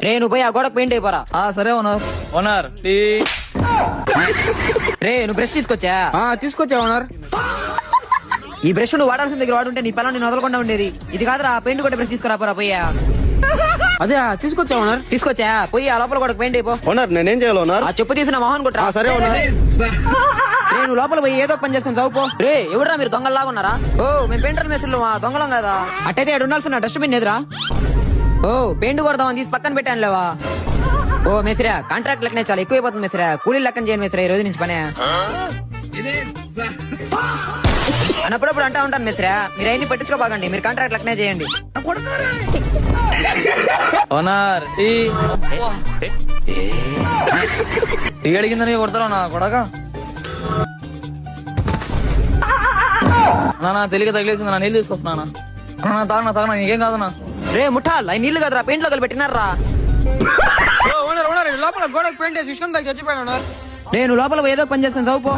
రే నువ్వు పోయి ఆ గోడకు పెయింట్ అయిపోరా. సరే ఓనర్. Owner tea. రే నువ్వు బ్రష్ తీసుకొచ్చా? తీసుకొచ్చా ఓనర్. ఈ బ్రష్ నువ్వు వాడాల్సిన దగ్గర వాడుంటే నీ పిల్లలు నేను వదలకుండా ఉండేది. ఇది కాదురా, పెయింట్ కొట్టే బ్రష్ తీసుకురా పోరా. పోయా అదే తీసుకొచ్చా ఓనర్. తీసుకొచ్చా, పోయి ఆ లోపల కూడా పెయింట్ అయిపో. ఓనర్ నేనేం చేయాలి ఓనర్? ఆ చెప్పు తీసిన మొహన్ కొట్టరా. సరే ఓనర్. రే నువ్వు లోపల పోయి ఏదో పని చేసుకుని చదువుకో. రే ఎవడరా మీరు దొంగల్లాగా ఉన్నారా? ఓ మేము పెయింటర్ మేస్త్రులు దొంగలం కదా. అట్టయితే ఇక్కడ ఉండాల్సిన డస్ట్బిన్ ఎదురా. ఓ పెయింట్ కొడదామని తీసి పక్కన పెట్టాను లేవా. ఓ మేసిరా, కాంట్రాక్ట్ లెక్కనే చాలా ఎక్కువైపోతుంది మేసిరా. కూలీ లెక్కన చేయను మేసిరా ఈ రోజు నుంచి పనే. అన్నప్పుడప్పుడు అంటా ఉంటాను మేసిరా, మీరు అవన్నీ పట్టించుకోబాకండి, మీరు కాంట్రాక్ట్ లెక్కనే చేయండి. Owner tea. టీ అడిగిందని కొడతారా నా కొడక? నా తెలియక తగిలేసింది. నా నీళ్ళు తీసుకొస్తున్నా. తాగనా నీకేం కాదన్నా. రే ముఠాల్ అవి నీళ్లు కదరా, పెయింట్ లో కలిపి పెట్టినారా. ఓనర్ ఓనర్ లోపల గోడకు పెయింట్ వేసి ఇష్టం చచ్చిపోయాను ఓనర్. నేను లోపల పోయి ఏదో పని చేసుకుని చదువుకో.